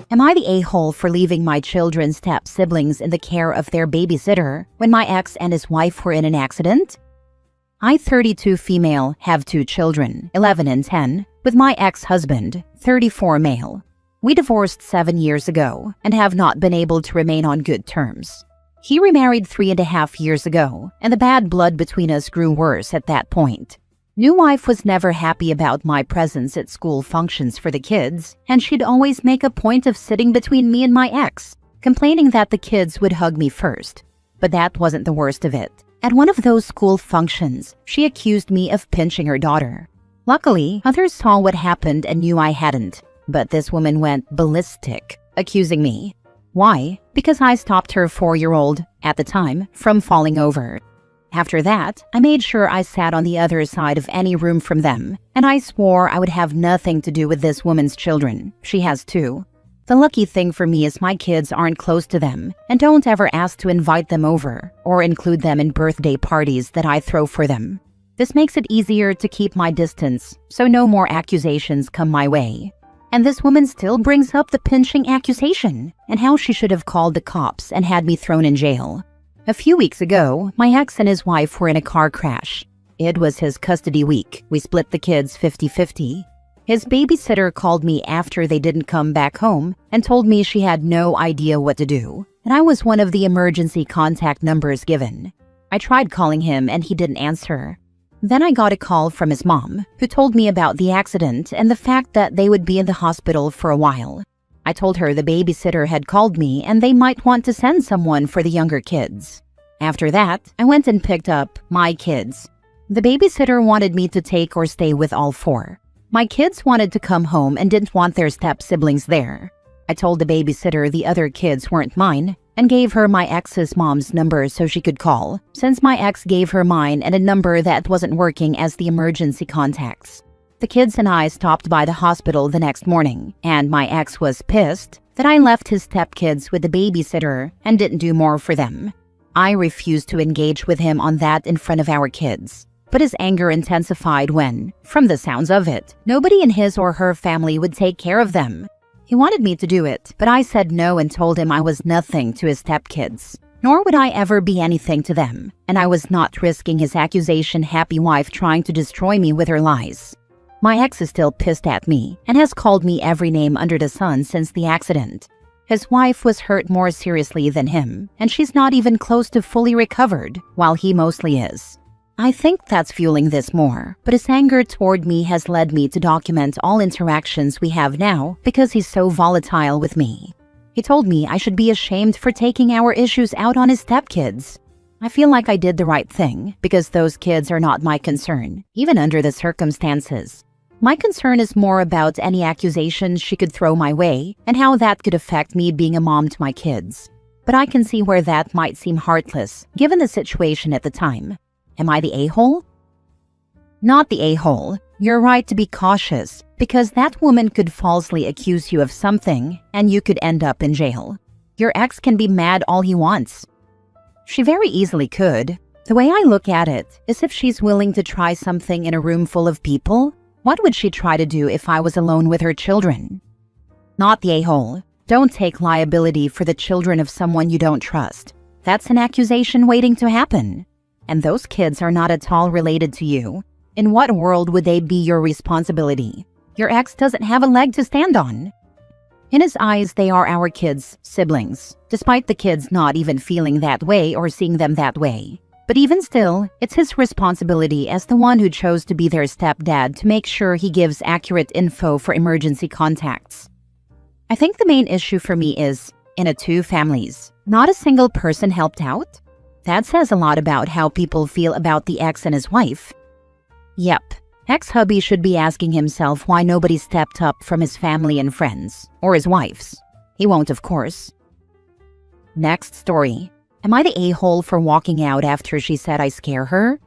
Am I the a-hole for leaving my children's step-siblings in the care of their babysitter when my ex and his wife were in an accident? I, 32 female, have 2 children, 11 and 10, with my ex-husband, 34 male. We divorced 7 years ago and have not been able to remain on good terms. He remarried 3.5 years ago, and the bad blood between us grew worse at that point. New wife was never happy about my presence at school functions for the kids, and she'd always make a point of sitting between me and my ex, complaining that the kids would hug me first. But that wasn't the worst of it. At one of those school functions, she accused me of pinching her daughter. Luckily, others saw what happened and knew I hadn't, but this woman went ballistic, accusing me. Why? Because I stopped her 4-year-old, at the time, from falling over. After that, I made sure I sat on the other side of any room from them, and I swore I would have nothing to do with this woman's children. She has 2. The lucky thing for me is my kids aren't close to them and don't ever ask to invite them over or include them in birthday parties that I throw for them. This makes it easier to keep my distance, so no more accusations come my way. And this woman still brings up the pinching accusation and how she should have called the cops and had me thrown in jail. A few weeks ago, my ex and his wife were in a car crash. It was his custody week. We split the kids 50-50. His babysitter called me after they didn't come back home and told me she had no idea what to do, and I was one of the emergency contact numbers given. I tried calling him and he didn't answer. Then I got a call from his mom, who told me about the accident and the fact that they would be in the hospital for a while. I told her the babysitter had called me and they might want to send someone for the younger kids. After that, I went and picked up my kids. The babysitter wanted me to take or stay with all 4. My kids wanted to come home and didn't want their step-siblings there. I told the babysitter the other kids weren't mine and gave her my ex's mom's number so she could call, since my ex gave her mine and a number that wasn't working as the emergency contacts. The kids and I stopped by the hospital the next morning, and my ex was pissed that I left his stepkids with the babysitter and didn't do more for them. I refused to engage with him on that in front of our kids, but his anger intensified when, from the sounds of it, nobody in his or her family would take care of them. He wanted me to do it, but I said no and told him I was nothing to his stepkids, nor would I ever be anything to them, and I was not risking his accusation-happy wife trying to destroy me with her lies. My ex is still pissed at me and has called me every name under the sun since the accident. His wife was hurt more seriously than him, and she's not even close to fully recovered, while he mostly is. I think that's fueling this more, but his anger toward me has led me to document all interactions we have now because he's so volatile with me. He told me I should be ashamed for taking our issues out on his stepkids. I feel like I did the right thing because those kids are not my concern, even under the circumstances. My concern is more about any accusations she could throw my way and how that could affect me being a mom to my kids. But I can see where that might seem heartless, given the situation at the time. Am I the a-hole? Not the a-hole. You're right to be cautious, because that woman could falsely accuse you of something, and you could end up in jail. Your ex can be mad all he wants. She very easily could. The way I look at it is if she's willing to try something in a room full of people, what would she try to do if I was alone with her children? Not the a-hole. Don't take liability for the children of someone you don't trust. That's an accusation waiting to happen. And those kids are not at all related to you. In what world would they be your responsibility? Your ex doesn't have a leg to stand on. In his eyes, they are our kids' siblings, despite the kids not even feeling that way or seeing them that way. But even still, it's his responsibility as the one who chose to be their stepdad to make sure he gives accurate info for emergency contacts. I think the main issue for me is, in a 2 families, not a single person helped out? That says a lot about how people feel about the ex and his wife. Yep, ex-hubby should be asking himself why nobody stepped up from his family and friends, or his wife's. He won't, of course. Next story. Am I the a-hole for walking out after she said I scare her?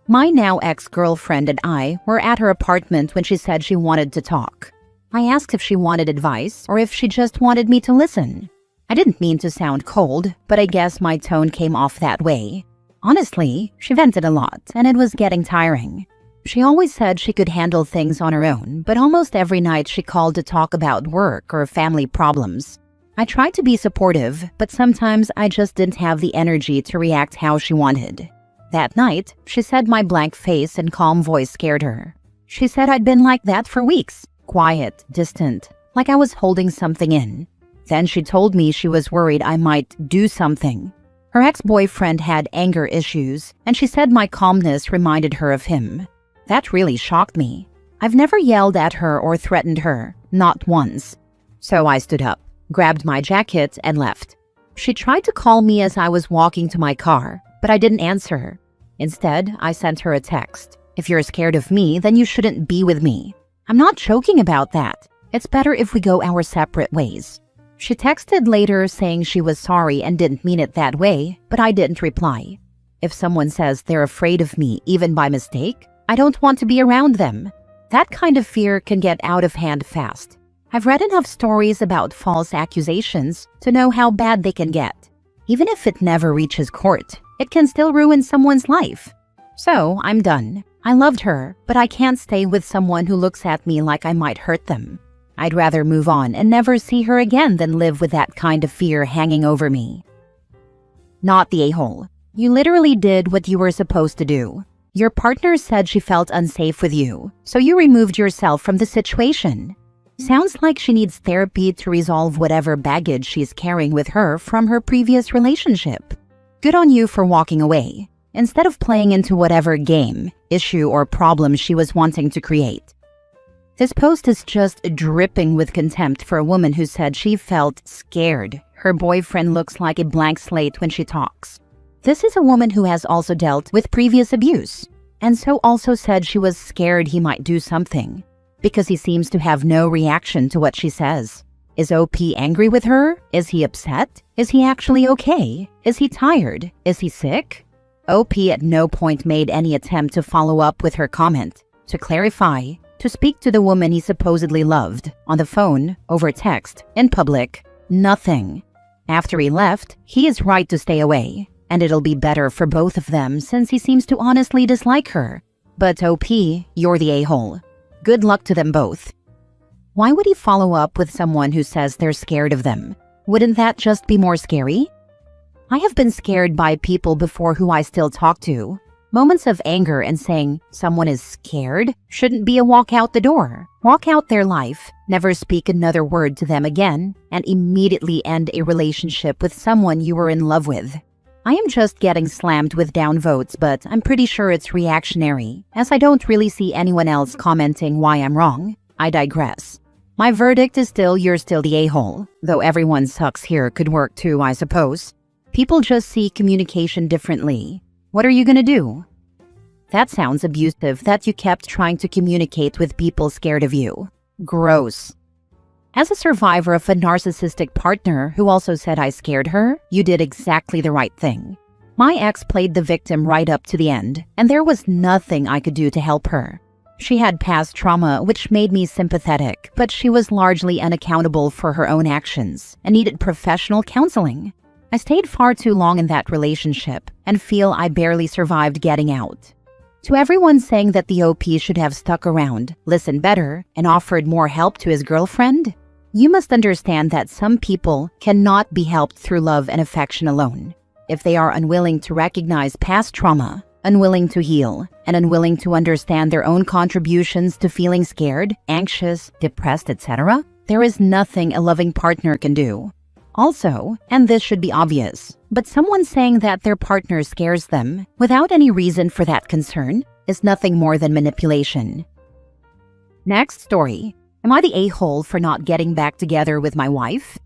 My now ex-girlfriend and I were at her apartment when she said she wanted to talk. I asked if she wanted advice or if she just wanted me to listen. I didn't mean to sound cold, but I guess my tone came off that way. Honestly, she vented a lot, and it was getting tiring. She always said she could handle things on her own, but almost every night she called to talk about work or family problems. I tried to be supportive, but sometimes I just didn't have the energy to react how she wanted. That night, she said my blank face and calm voice scared her. She said I'd been like that for weeks, quiet, distant, like I was holding something in. Then she told me she was worried I might do something. Her ex-boyfriend had anger issues, and she said my calmness reminded her of him. That really shocked me. I've never yelled at her or threatened her, not once. So I stood up, grabbed my jacket, and left. She tried to call me as I was walking to my car, but I didn't answer her. Instead, I sent her a text. If you're scared of me, then you shouldn't be with me. I'm not joking about that. It's better if we go our separate ways. She texted later saying she was sorry and didn't mean it that way, but I didn't reply. If someone says they're afraid of me, even by mistake, I don't want to be around them. That kind of fear can get out of hand fast. I've read enough stories about false accusations to know how bad they can get. Even if it never reaches court, it can still ruin someone's life. So, I'm done. I loved her, but I can't stay with someone who looks at me like I might hurt them. I'd rather move on and never see her again than live with that kind of fear hanging over me. Not the a-hole. You literally did what you were supposed to do. Your partner said she felt unsafe with you, so you removed yourself from the situation. Sounds like she needs therapy to resolve whatever baggage she's carrying with her from her previous relationship. Good on you for walking away, instead of playing into whatever game, issue, or problem she was wanting to create. This post is just dripping with contempt for a woman who said she felt scared. Her boyfriend looks like a blank slate when she talks. This is a woman who has also dealt with previous abuse, and so also said she was scared he might do something, because he seems to have no reaction to what she says. Is OP angry with her? Is he upset? Is he actually okay? Is he tired? Is he sick? OP at no point made any attempt to follow up with her comment, to clarify, to speak to the woman he supposedly loved, on the phone, over text, in public. Nothing. After he left, he is right to stay away. And it'll be better for both of them since he seems to honestly dislike her. But OP, you're the a-hole. Good luck to them both. Why would he follow up with someone who says they're scared of them? Wouldn't that just be more scary? I have been scared by people before who I still talk to. Moments of anger and saying someone is scared shouldn't be a walk out the door. Walk out their life, never speak another word to them again, and immediately end a relationship with someone you were in love with. I am just getting slammed with downvotes, but I'm pretty sure it's reactionary, as I don't really see anyone else commenting why I'm wrong. I digress. My verdict is still you're still the a-hole, though everyone sucks here could work too, I suppose. People just see communication differently. What are you gonna do? That sounds abusive that you kept trying to communicate with people scared of you. Gross. As a survivor of a narcissistic partner who also said I scared her, you did exactly the right thing. My ex played the victim right up to the end, and there was nothing I could do to help her. She had past trauma, which made me sympathetic, but she was largely unaccountable for her own actions and needed professional counseling. I stayed far too long in that relationship and feel I barely survived getting out. To everyone saying that the OP should have stuck around, listened better, and offered more help to his girlfriend, you must understand that some people cannot be helped through love and affection alone. If they are unwilling to recognize past trauma, unwilling to heal, and unwilling to understand their own contributions to feeling scared, anxious, depressed, etc., there is nothing a loving partner can do. Also, and this should be obvious, but someone saying that their partner scares them without any reason for that concern is nothing more than manipulation. Next story. Am I the a-hole for not getting back together with my wife?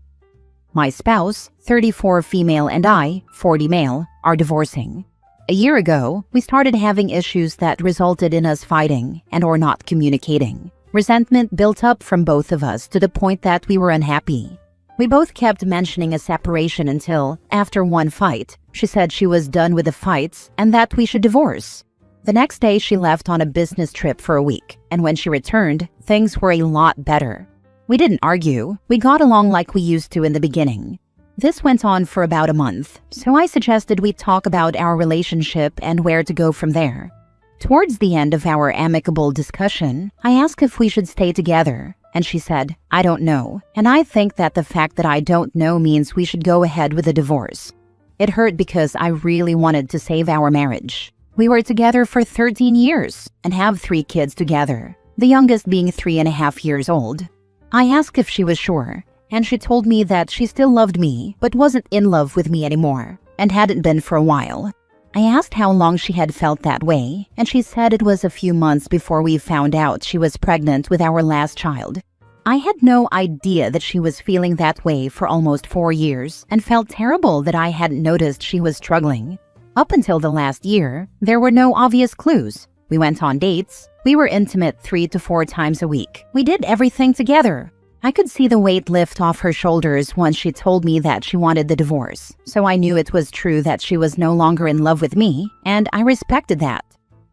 My spouse, 34 female, and I, 40 male, are divorcing. A year ago, we started having issues that resulted in us fighting and or not communicating. Resentment built up from both of us to the point that we were unhappy. We both kept mentioning a separation until, after one fight, she said she was done with the fights and that we should divorce. The next day, she left on a business trip for a week, and when she returned, things were a lot better. We didn't argue. We got along like we used to in the beginning. This went on for about a month, so I suggested we talk about our relationship and where to go from there. Towards the end of our amicable discussion, I asked if we should stay together, and she said, "I don't know, and I think that the fact that I don't know means we should go ahead with the divorce." It hurt because I really wanted to save our marriage. We were together for 13 years and have 3 kids together, the youngest being 3.5 years old. I asked if she was sure, and she told me that she still loved me but wasn't in love with me anymore and hadn't been for a while. I asked how long she had felt that way, and she said it was a few months before we found out she was pregnant with our last child. I had no idea that she was feeling that way for almost 4 years and felt terrible that I hadn't noticed she was struggling. Up until the last year, there were no obvious clues. We went on dates. We were intimate 3 to 4 times a week. We did everything together. I could see the weight lift off her shoulders once she told me that she wanted the divorce, so I knew it was true that she was no longer in love with me, and I respected that.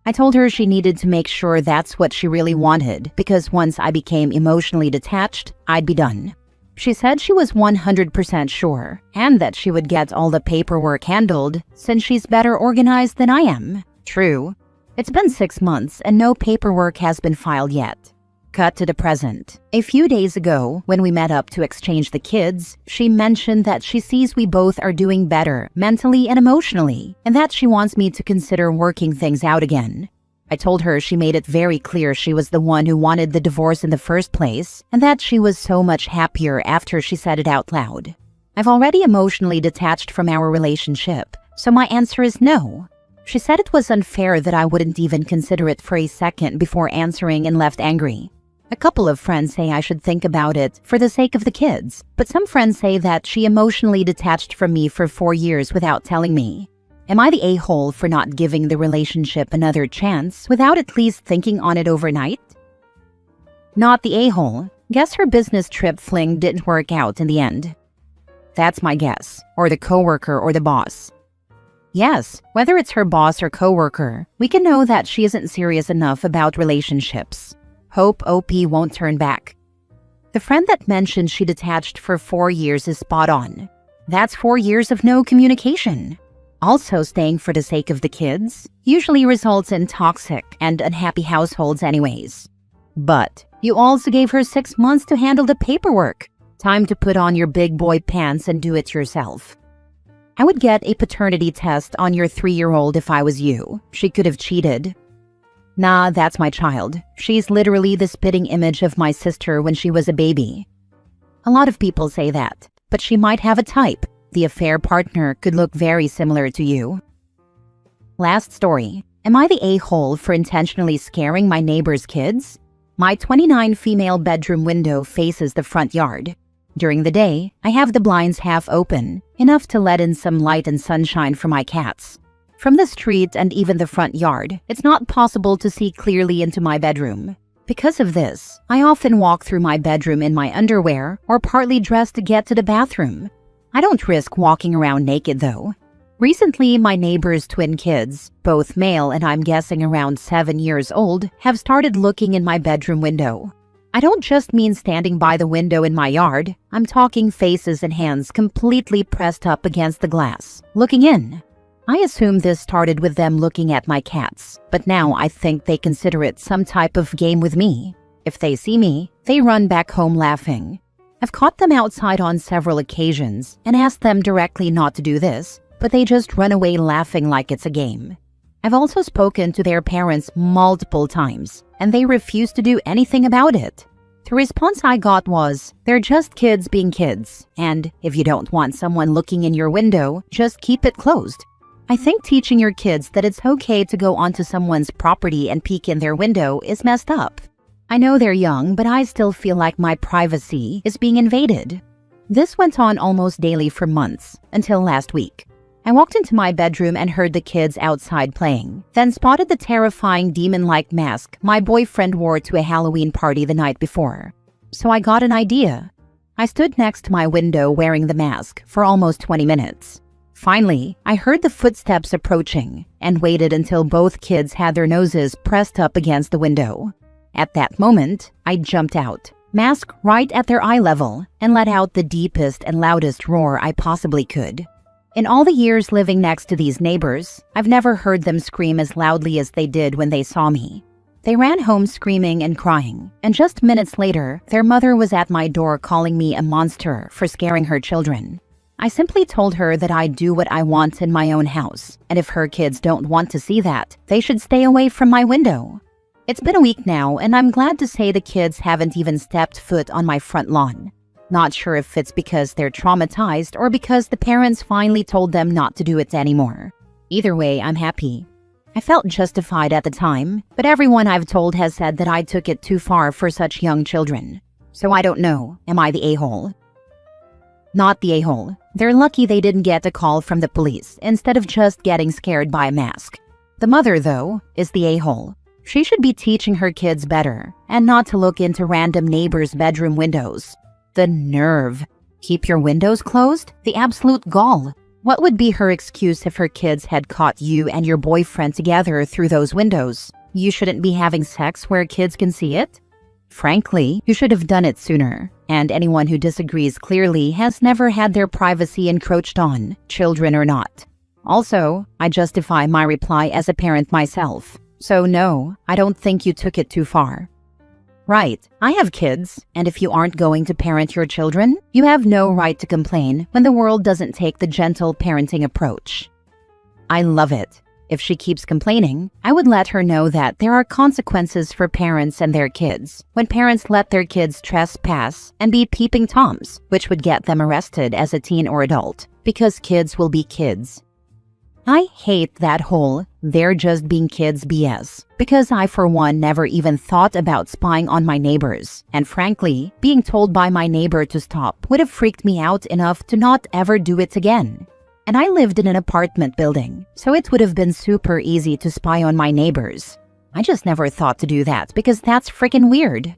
I told her she needed to make sure that's what she really wanted, because once I became emotionally detached, I'd be done. She said she was 100% sure, and that she would get all the paperwork handled, since she's better organized than I am. True. It's been 6 months, and no paperwork has been filed yet. Cut to the present. A few days ago, when we met up to exchange the kids, she mentioned that she sees we both are doing better mentally and emotionally, and that she wants me to consider working things out again. I told her she made it very clear she was the one who wanted the divorce in the first place, and that she was so much happier after she said it out loud. I've already emotionally detached from our relationship, so my answer is no. She said it was unfair that I wouldn't even consider it for a second before answering and left angry. A couple of friends say I should think about it for the sake of the kids, but some friends say that she emotionally detached from me for 4 years without telling me. Am I the a-hole for not giving the relationship another chance without at least thinking on it overnight? Not the a-hole. Guess her business trip fling didn't work out in the end. That's my guess. Or the coworker or the boss. Yes, whether it's her boss or coworker, we can know that she isn't serious enough about relationships. Hope OP won't turn back. The friend that mentioned she detached for 4 years is spot on. That's 4 years of no communication. Also, staying for the sake of the kids usually results in toxic and unhappy households anyways. But you also gave her 6 months to handle the paperwork. Time to put on your big boy pants and do it yourself. I would get a paternity test on your 3-year-old if I was you. She could have cheated. Nah, that's my child. She's literally the spitting image of my sister when she was a baby. A lot of people say that, but she might have a type. The affair partner could look very similar to you. Last story. Am I the a-hole for intentionally scaring my neighbor's kids? My 29 female bedroom window faces the front yard. During the day, I have the blinds half open, enough to let in some light and sunshine for my cats. From the street and even the front yard, it's not possible to see clearly into my bedroom. Because of this, I often walk through my bedroom in my underwear or partly dressed to get to the bathroom. I don't risk walking around naked though. Recently, my neighbor's twin kids, both male and I'm guessing around 7 years old, have started looking in my bedroom window. I don't just mean standing by the window in my yard. I'm talking faces and hands completely pressed up against the glass, looking in. I assume this started with them looking at my cats, but now I think they consider it some type of game with me. If they see me, they run back home laughing. I've caught them outside on several occasions and asked them directly not to do this, but they just run away laughing like it's a game. I've also spoken to their parents multiple times, and they refuse to do anything about it. The response I got was, they're just kids being kids, and if you don't want someone looking in your window, just keep it closed. I think teaching your kids that it's okay to go onto someone's property and peek in their window is messed up. I know they're young, but I still feel like my privacy is being invaded. This went on almost daily for months, until last week. I walked into my bedroom and heard the kids outside playing, then spotted the terrifying demon-like mask my boyfriend wore to a Halloween party the night before. So I got an idea. I stood next to my window wearing the mask for almost 20 minutes. Finally, I heard the footsteps approaching and waited until both kids had their noses pressed up against the window. At that moment, I jumped out, mask right at their eye level, and let out the deepest and loudest roar I possibly could. In all the years living next to these neighbors, I've never heard them scream as loudly as they did when they saw me. They ran home screaming and crying, and just minutes later, their mother was at my door calling me a monster for scaring her children. I simply told her that I do what I want in my own house, and if her kids don't want to see that, they should stay away from my window. It's been a week now, and I'm glad to say the kids haven't even stepped foot on my front lawn. Not sure if it's because they're traumatized or because the parents finally told them not to do it anymore. Either way, I'm happy. I felt justified at the time, but everyone I've told has said that I took it too far for such young children. So I don't know, am I the a-hole? Not the a-hole. They're lucky they didn't get a call from the police instead of just getting scared by a mask. The mother, though, is the a-hole. She should be teaching her kids better and not to look into random neighbors' bedroom windows. The nerve. Keep your windows closed? The absolute gall. What would be her excuse if her kids had caught you and your boyfriend together through those windows? You shouldn't be having sex where kids can see it? Frankly, you should have done it sooner. And anyone who disagrees clearly has never had their privacy encroached on, children or not. Also, I justify my reply as a parent myself. So no, I don't think you took it too far. Right, I have kids, and if you aren't going to parent your children, you have no right to complain when the world doesn't take the gentle parenting approach. I love it. If she keeps complaining, I would let her know that there are consequences for parents and their kids when parents let their kids trespass and be peeping toms, which would get them arrested as a teen or adult, because kids will be kids. I hate that whole "they're just being kids" BS, because I for one never even thought about spying on my neighbors, and frankly, being told by my neighbor to stop would have freaked me out enough to not ever do it again. And I lived in an apartment building, so it would have been super easy to spy on my neighbors. I just never thought to do that because that's freaking weird.